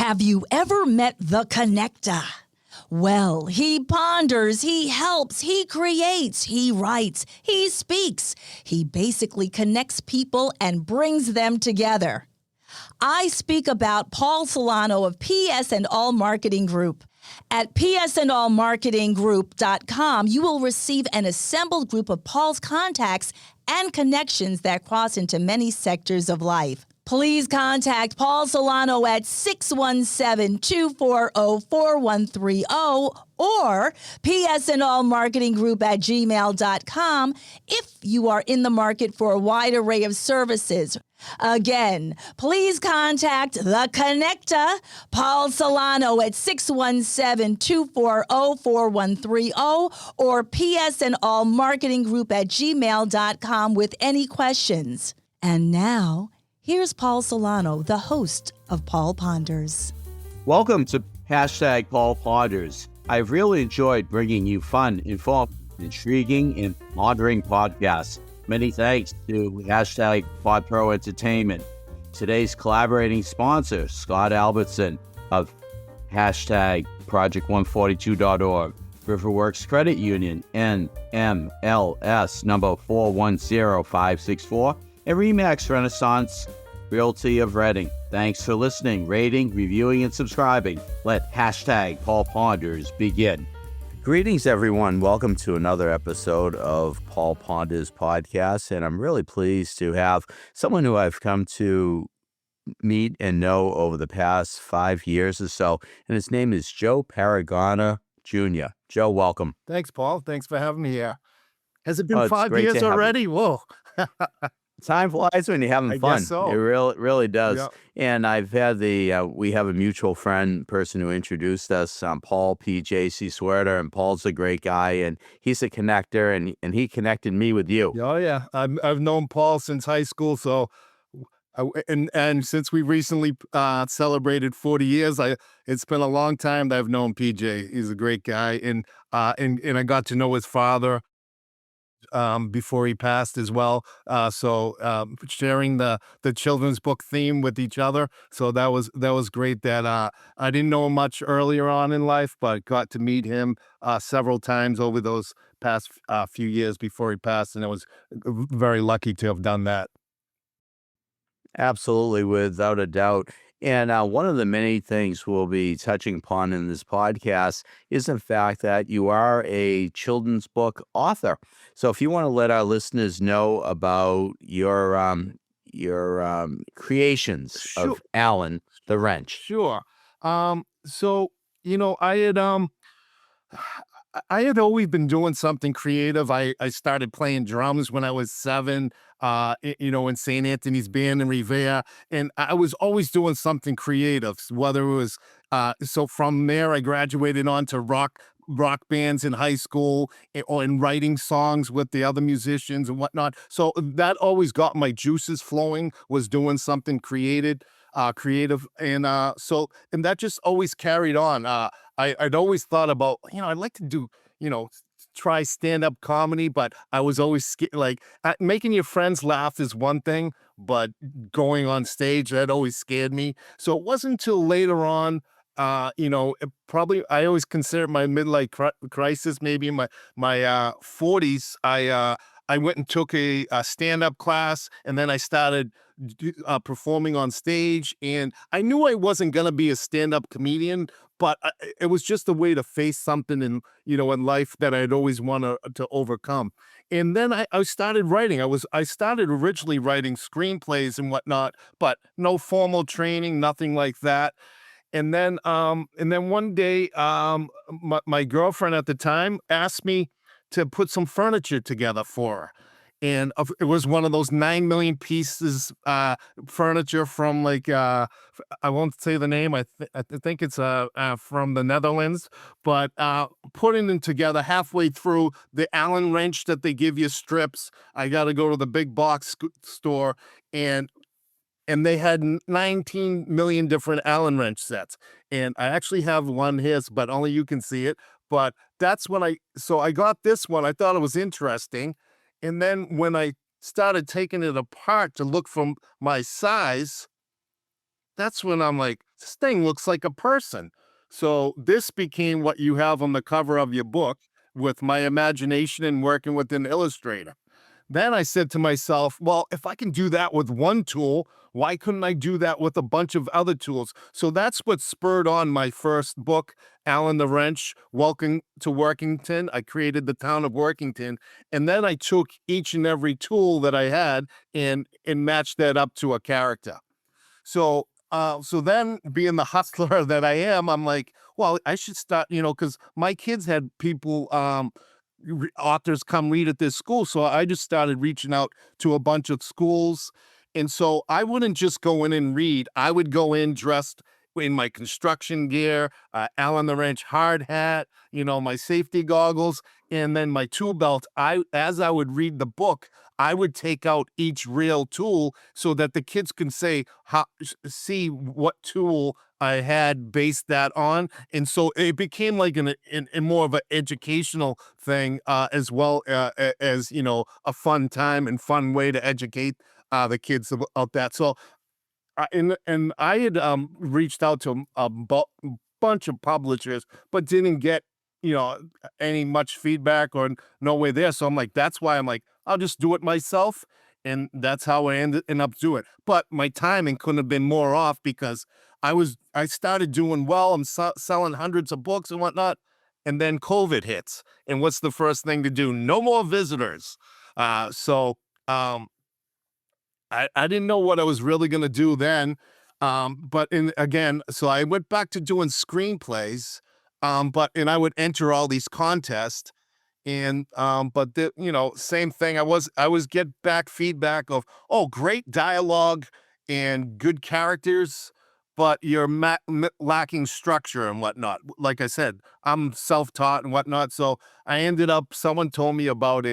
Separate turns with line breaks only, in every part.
Have you ever met the connector? Well, he ponders, he helps, he creates, he writes, he speaks. He basically connects people and brings them together. I speak about Paul Solano of PS and All Marketing Group. At psandallmarketinggroup.com, you will receive an assembled group of Paul's contacts and connections that cross into many sectors of life. Please contact Paul Solano at 617-240-4130 or psandallmarketinggroup@gmail.com if you are in the market for a wide array of services. Again, please contact the connector, Paul Solano, at 617-240-4130 or psandallmarketinggroup@gmail.com with any questions. And now, here's Paul Solano, the host of Paul Ponders.
Welcome to #Paul Ponders. I've really enjoyed bringing you fun, informed, intriguing, and pondering podcasts. Many thanks to #PodPro Entertainment. Today's collaborating sponsor, Scott Albertson of #Project142.org, Riverworks Credit Union, NMLS number 410564, and Remax Renaissance Realty of Reading. Thanks for listening, rating, reviewing, and subscribing. Let #Paul Ponders begin. Greetings, everyone. Welcome to another episode of Paul Ponders Podcast, and I'm really pleased to have someone who I've come to meet and know over the past 5 years or so, and his name is Joe Paragona Jr. Joe, welcome.
Thanks, Paul. Thanks for having me here. Has it been
it's
5
great
years
to have
already? Whoa.
Time flies when you're having
I
fun.
guess so.
It really does.
Yep.
And I've had we have a mutual person who introduced us, Paul PJC Swerter, and Paul's a great guy, and he's a connector, and he connected me with you.
Oh, yeah. I've known Paul since high school, so and since we recently celebrated 40 years, it's been a long time that I've known PJ. He's a great guy, and I got to know his father before he passed as well. So sharing the children's book theme with each other. So that was great that I didn't know him much earlier on in life, but got to meet him several times over those past few years before he passed. And I was very lucky to have done that.
Absolutely, without a doubt. And one of the many things we'll be touching upon in this podcast is the fact that you are a children's book author. So if you want to let our listeners know about your creations
Sure.
of Alan the Wrench.
Sure. So, I had always been doing something creative. I started playing drums when I was 7, in St. Anthony's Band in Revere, and I was always doing something creative, whether it was, so from there I graduated on to rock bands in high school or in writing songs with the other musicians and whatnot. So that always got my juices flowing, was doing something creative. And that just always carried on. I'd always thought about, I'd like to do, try stand-up comedy, but I was always scared. Making your friends laugh is one thing, but going on stage, that always scared me. So it wasn't until later on, I always considered my midlife crisis, maybe in my 40s. I went and took a stand-up class, and then I started performing on stage, and I knew I wasn't going to be a stand-up comedian, but it was just a way to face something in life that I'd always wanted to overcome. And then I started writing. I started originally writing screenplays and whatnot, but no formal training, nothing like that. And then one day, my girlfriend at the time asked me to put some furniture together for her. And it was one of those 9 million pieces furniture from I won't say the name. I think it's from the Netherlands. But putting them together halfway through, the Allen wrench that they give you strips. I got to go to the big box store, and they had 19 million different Allen wrench sets. And I actually have one here, but only you can see it. But that's when I got this one. I thought it was interesting. And then when I started taking it apart to look for my size, that's when I'm like, this thing looks like a person. So this became what you have on the cover of your book with my imagination and working with an illustrator. Then I said to myself, well, if I can do that with one tool, why couldn't I do that with a bunch of other tools? So that's what spurred on my first book, Alan the Wrench, Welcome to Workington. I created the town of Workington. And then I took each and every tool that I had and matched that up to a character. So then being the hustler that I am, I'm like, well, I should start, because my kids had people, authors come read at this school. So I just started reaching out to a bunch of schools. And so I wouldn't just go in and read. I would go in dressed in my construction gear, Alan the Wrench hard hat, my safety goggles, and then my tool belt. As I would read the book, I would take out each real tool so that the kids can see what tool I had based that on. And so it became like an more of an educational thing, as well as, a fun time and fun way to educate the kids about that. So and I had reached out to bunch of publishers, but didn't get you know any much feedback or no way there. So I'm like, that's why I'm like, I'll just do it myself, and that's how I ended up doing it. But my timing couldn't have been more off because I started doing well. I'm selling hundreds of books and whatnot, and then COVID hits. And what's the first thing to do? No more visitors. So. I didn't know what I was really going to do then. Again, so I went back to doing screenplays, and I would enter all these contests. Same thing. I was get back feedback of, oh, great dialogue and good characters, but you're lacking structure and whatnot. Like I said, I'm self-taught and whatnot. So someone told me about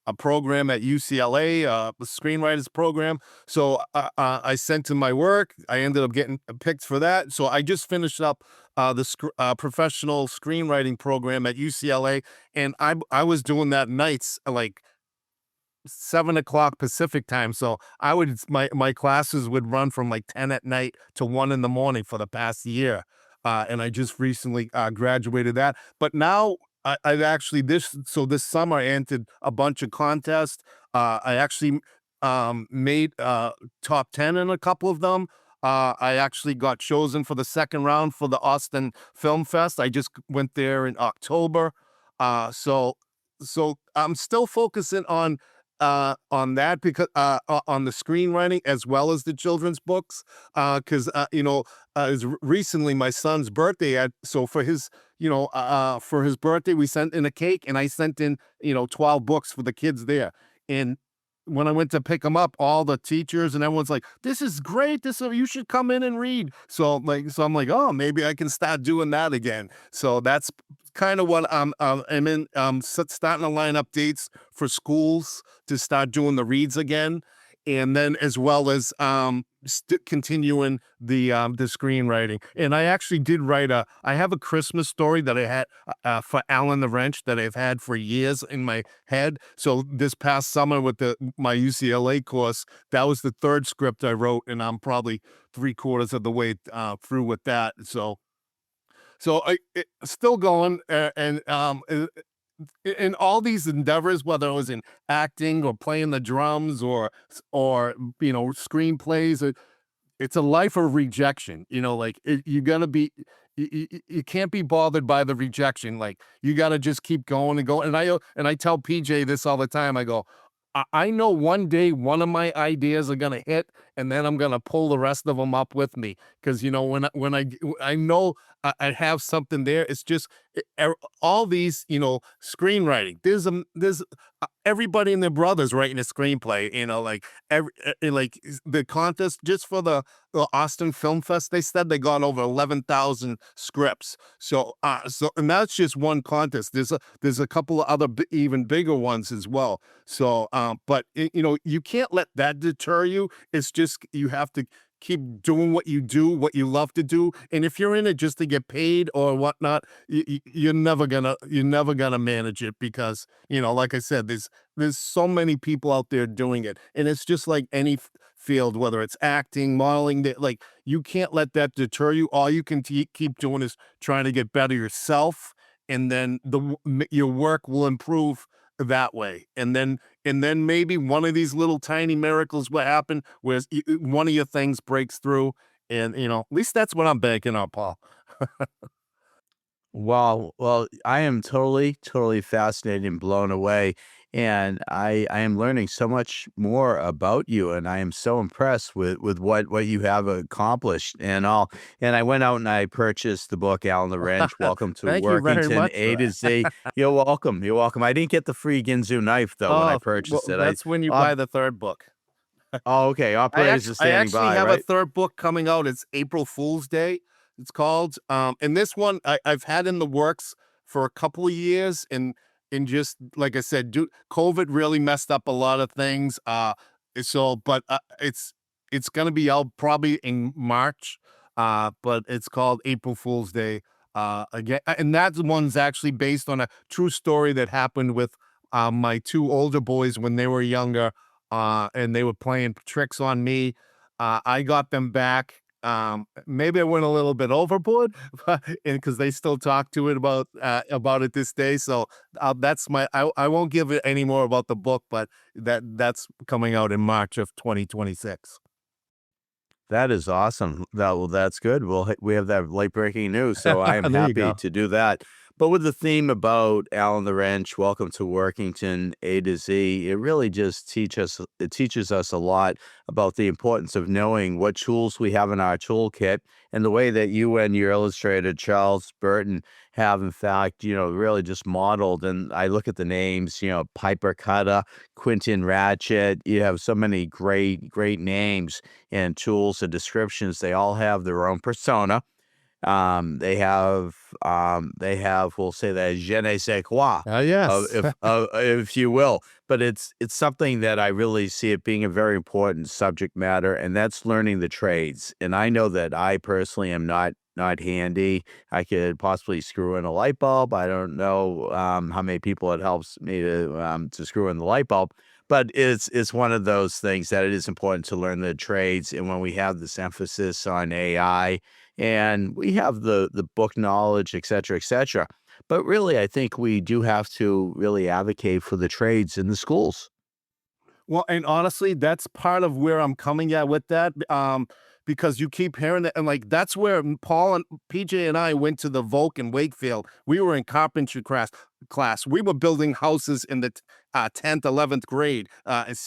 a program at UCLA, the screenwriters program. So I sent in my work. I ended up getting picked for that. So I just finished up the professional screenwriting program at UCLA, and I was doing that nights, like 7 o'clock Pacific time. So my classes would run from like 10 at night to 1 in the morning for the past year. And I just recently graduated that. But now I've actually this summer I entered a bunch of contests. I actually made top 10 in a couple of them. I actually got chosen for the second round for the Austin Film Fest. I just went there in October. So I'm still focusing on that because on the screenwriting as well as the children's books, because recently my son's birthday. So for his birthday, we sent in a cake, and I sent in 12 books for the kids there. And when I went to pick them up, all the teachers and everyone's like, "This is great. You should come in and read." So I'm like, oh, maybe I can start doing that again. So that's kind of what I'm in. Starting to line up dates for schools to start doing the reads again, and then as well as continuing the screenwriting. And I actually did write I have a Christmas story that I had for Alan the Wrench that I've had for years in my head. So this past summer with my UCLA course, that was the third script I wrote, and I'm probably 3/4 of the way through with that. So still going, in all these endeavors, whether it was in acting or playing the drums or screenplays, it's a life of rejection. You're gonna be, you can't be bothered by the rejection. Like, you got to just keep going and go. And I tell PJ this all the time. I go, I know one day one of my ideas are gonna hit, and then I'm gonna pull the rest of them up with me. Because when I know I have something there, it's just all these screenwriting. There's everybody and their brothers writing a screenplay. Like the contest just for the Austin Film Fest, they said they got over 11,000 scripts. And that's just one contest. There's a couple of other even bigger ones as well. So, but you can't let that deter you. It's just you have to keep doing what you do, what you love to do. And if you're in it just to get paid or whatnot, you're never gonna manage it because, like I said, there's so many people out there doing it, and it's just like any field, whether it's acting, modeling, that like you can't let that deter you. All you can keep doing is trying to get better yourself, and then your work will improve that way. And then maybe one of these little tiny miracles will happen where one of your things breaks through, and at least that's what I'm banking on, Paul.
Well, I am totally, totally fascinated and blown away, and I am learning so much more about you, and I am so impressed with what you have accomplished and all. And I went out and I purchased the book Alan the Wrench, Welcome to
Thank you very
Workington,
much
A
for
to
that.
Z. You're welcome. You're welcome. I didn't get the free Ginzu knife though when I
Oh, well,
purchased it.
that's when you
Op-
buy the third book.
okay, operators are
I
standing
actually
by,
have a
right?
third book coming out. It's April Fool's Day. It's called. And this one I've had in the works for a couple of years, and just like I said, COVID really messed up a lot of things. But it's gonna be out probably in March. But it's called April Fool's Day. Again, and that one's actually based on a true story that happened with my two older boys when they were younger, and they were playing tricks on me. I got them back. Maybe I went a little bit overboard, but because they still talk to it about it this day. So that's my. I won't give it any more about the book, but that's coming out in March of 2026.
That is awesome. That's good. We have that late breaking news, so I am
There you
happy
go.
to do that. But with the theme about Alan the Wrench, Welcome to Workington, A to Z, it really just it teaches us a lot about the importance of knowing what tools we have in our toolkit, and the way that you and your illustrator Charles Burton have in fact, really just modeled. And I look at the names, Piper Cutter, Quentin, Ratchet. You have so many great, great names and tools and descriptions. They all have their own persona. They have, we'll say that je ne sais quoi,
Yes.
if you will. But it's something that I really see it being a very important subject matter, and that's learning the trades. And I know that I personally am not handy. I could possibly screw in a light bulb. I don't know how many people it helps me to screw in the light bulb. But it's one of those things that it is important to learn the trades. And when we have this emphasis on AI, and we have the book knowledge, et cetera, et cetera. But really, I think we do have to really advocate for the trades in the schools.
Well, and honestly, that's part of where I'm coming at with that. Because you keep hearing that, and like that's where Paul and PJ and I went to the Volk in Wakefield. We were in carpentry class. We were building houses in the 10th, 11th grade,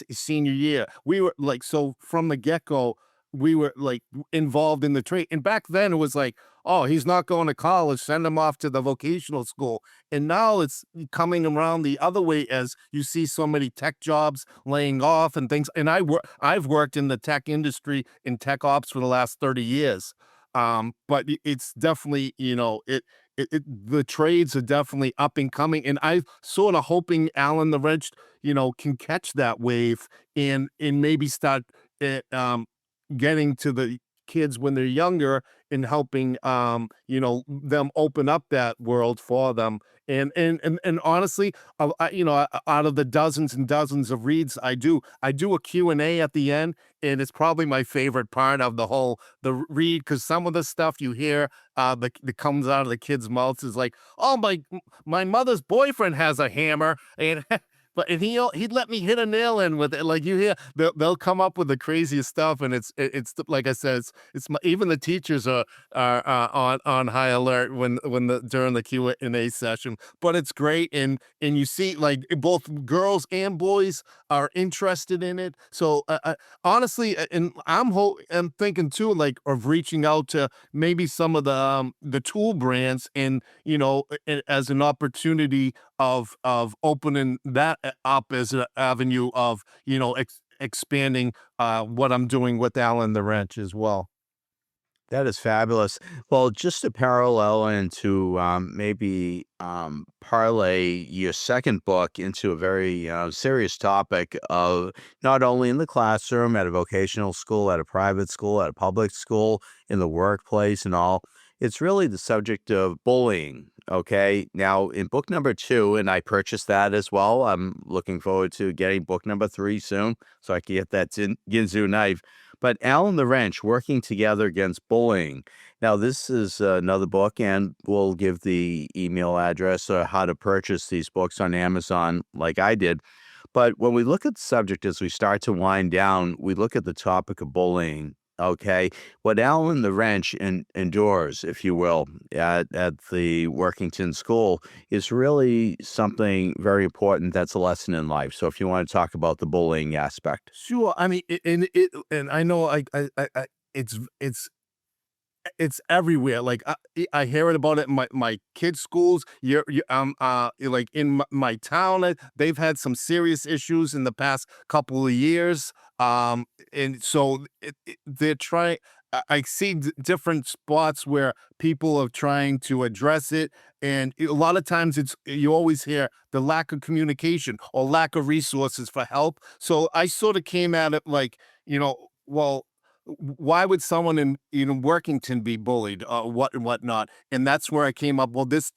senior year. We were like, so from the get go, we were like involved in the trade. And back then it was like, oh, he's not going to college, send him off to the vocational school. And now it's coming around the other way as you see so many tech jobs laying off and things. And I've worked in the tech industry in tech ops for the last 30 years. But it's definitely, the trades are definitely up and coming. And I sort of hoping Alan the Wrench, can catch that wave and maybe start getting to the kids when they're younger and helping them open up that world for them. And honestly, out of the dozens and dozens of reads I do a Q&A at the end, and it's probably my favorite part of the read, because some of the stuff you hear that comes out of the kids' mouths is like, oh, my mother's boyfriend has a hammer, and and he'd let me hit a nail in with it. Like you hear, they'll come up with the craziest stuff, and like I said, even the teachers are on high alert during the Q&A session. But it's great, and you see like both girls and boys are interested in it. So honestly, and I'm thinking too, like of reaching out to maybe some of the tool brands, and as an opportunity of opening that up as an avenue of expanding what I'm doing with Alan the Wrench as well.
That is fabulous. Well, just to parallel and to maybe parlay your second book into a very serious topic of not only in the classroom, at a vocational school, at a private school, at a public school, in the workplace, and all, it's really the subject of bullying. Okay. Now, in book number 2, and I purchased that as well. I'm looking forward to getting book number 3 soon so I can get that Ginzu knife. But Alan the Wrench, Working Together Against Bullying. Now, this is another book, and we'll give the email address or how to purchase these books on Amazon like I did. But when we look at the subject as we start to wind down, we look at the topic of bullying. Okay. What Alan the Wrench endures, if you will, at the Workington School is really something very important. That's a lesson in life. So if you want to talk about the bullying aspect.
Sure. I mean, and I know it's it's everywhere. Like I hear it about it in my kids' schools. Like in my town, they've had some serious issues in the past couple of years. And so they're trying. I see different spots where people are trying to address it, and a lot of times it's you always hear the lack of communication or lack of resources for help. So I sort of came at it like, well, why would someone in Workington be bullied, what and whatnot? And that's where I came up. Well, this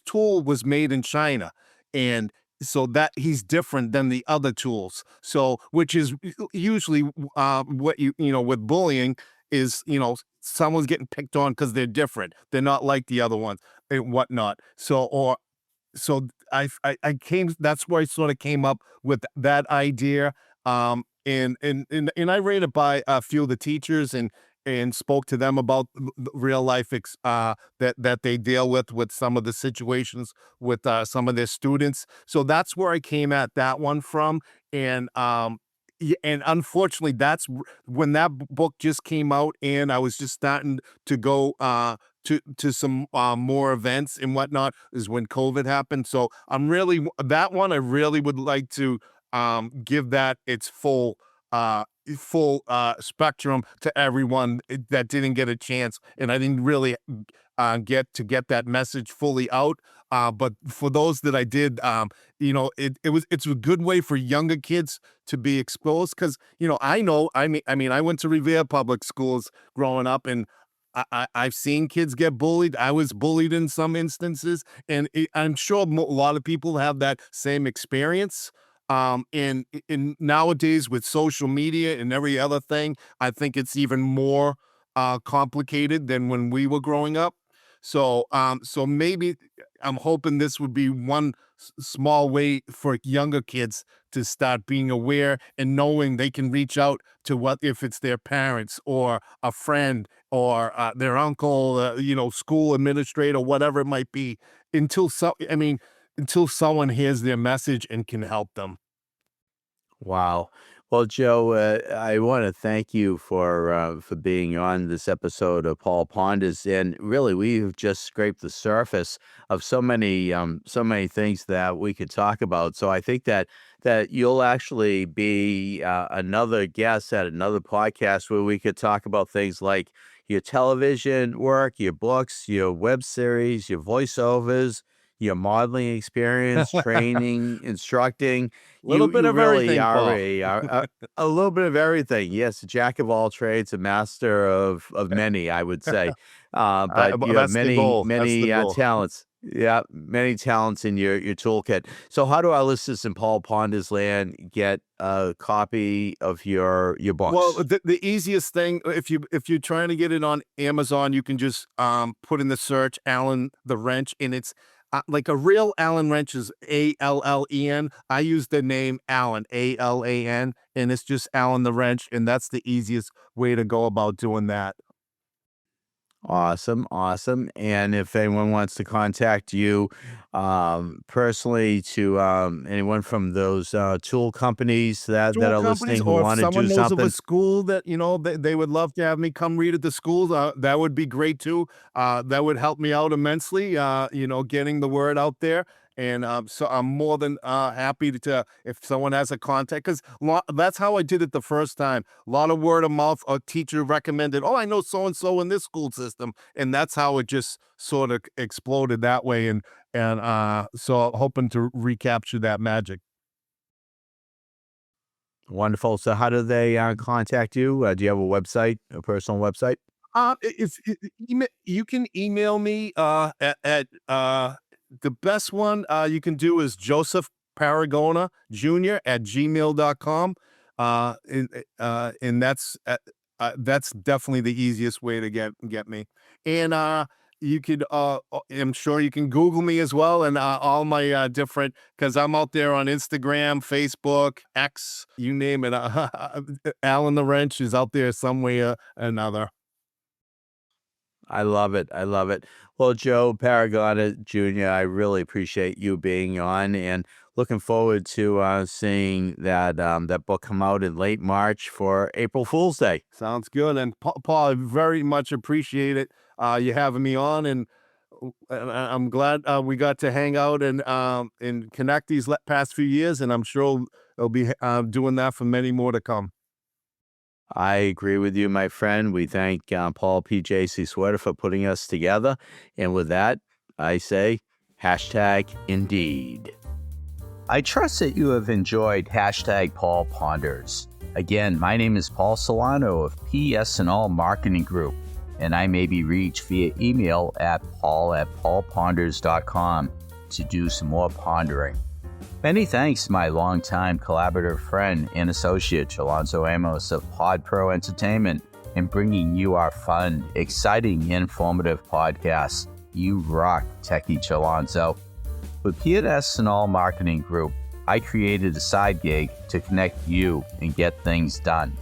tool was made in China, and so that he's different than the other tools. So, which is usually what with bullying is someone's getting picked on because they're different. They're not like the other ones and whatnot. So I came that's where I sort of came up with that idea. And I ran it by a few of the teachers and spoke to them about real life that they deal with some of the situations with some of their students. So that's where I came at that one from. And unfortunately, when that book just came out, and I was just starting to go to some more events and whatnot, is when COVID happened. So that one I really would like to give that its full spectrum to everyone that didn't get a chance, and I didn't really get that message fully out. But for those that I did, it's a good way for younger kids to be exposed because I went to Revere Public Schools growing up, and I've seen kids get bullied. I was bullied in some instances, and I'm sure a lot of people have that same experience. In nowadays with social media and every other thing, I think it's even more complicated than when we were growing up. So maybe I'm hoping this would be one small way for younger kids to start being aware and knowing they can reach out to what if it's their parents or a friend or their uncle, school administrator, whatever it might be, until someone hears their message and can help them.
Wow. Well, Joe, I want to thank you for being on this episode of Paul Ponders, and really, we've just scraped the surface of so many things that we could talk about. So I think that you'll actually be another guest at another podcast where we could talk about things like your television work, your books, your web series, your voiceovers, your modeling experience, training, instructing.
Little bit
You
of
really
everything,
are
Paul.
a little bit of everything. Yes, a jack of all trades, a master of many, I would say. But
Well,
you have
that's the
many
goal. That's the goal.
talents. Yeah, many talents in your toolkit. So, how do our listeners in Paul Ponders land get a copy of your
Well,
books?
the easiest thing, if you're trying to get it on Amazon, you can just put in the search Allen the Wrench, and it's like a real Allen wrench is Allen. I use the name Allen, Alan, and it's just Allen the Wrench, and that's the easiest way to go about doing that.
Awesome, awesome. And if anyone wants to contact you personally, to anyone from those tool companies that
Tool
are
companies,
listening who
or if
want to
someone
do
knows of a
something,
school that they would love to have me come read at the schools, that would be great too. That would help me out immensely. Getting the word out there. And so I'm more than happy to, if someone has a contact, because that's how I did it the first time. A lot of word of mouth. A teacher recommended, oh, I know so-and-so in this school system. And that's how it just sort of exploded that way. And so I'm hoping to recapture that magic.
Wonderful. So how do they contact you? Do you have a website, a personal website?
You can email me at the best one you can do is Joseph Paragona Jr. at gmail.com. And that's definitely the easiest way to get me. And you could I'm sure you can Google me as well, and all my different, because I'm out there on Instagram, Facebook, X, you name it. Alan the Wrench is out there some way or another.
I love it. I love it. Well, Joe Paragona Jr., I really appreciate you being on, and looking forward to seeing that book come out in late March for April Fool's Day.
Sounds good. And Paul, I very much appreciate it. You having me on, and I'm glad we got to hang out and connect these past few years, and I'm sure I'll be doing that for many more to come.
I agree with you, my friend. We thank Paul P.J.C. Sweater for putting us together. And with that, I say, #Indeed. I trust that you have enjoyed #Paul Ponders. Again, my name is Paul Solano of PS&All Marketing Group, and I may be reached via email at paul@paulponders.com to do some more pondering. Many thanks to my longtime collaborative friend and associate, Chalonzo Amos of Pod Pro Entertainment, in bringing you our fun, exciting, informative podcasts. You rock, Techie Chalonzo. With PS&All Marketing Group, I created a side gig to connect you and get things done.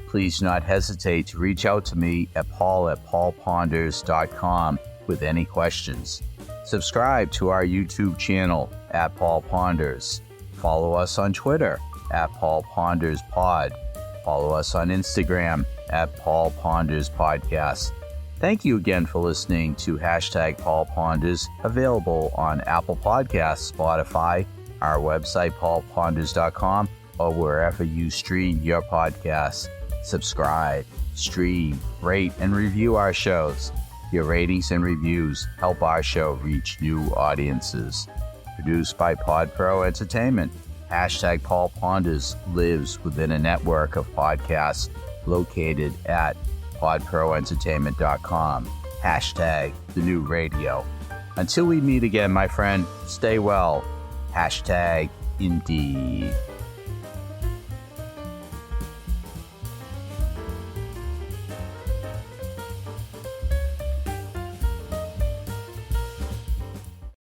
Please do not hesitate to reach out to me at paul@paulponders.com with any questions. Subscribe to our YouTube channel at Paul Ponders. Follow us on Twitter at Paul Ponders Pod. Follow us on Instagram at Paul Ponders Podcast. Thank you again for listening to #Paul Ponders, available on Apple Podcasts, Spotify, our website paulponders.com, or wherever you stream your podcasts. Subscribe, stream, rate, and review our shows. Your ratings and reviews help our show reach new audiences. Produced by Pod Pro Entertainment, #Paul Ponders lives within a network of podcasts located at podproentertainment.com. #the new radio. Until we meet again, my friend, stay well. #Indeed.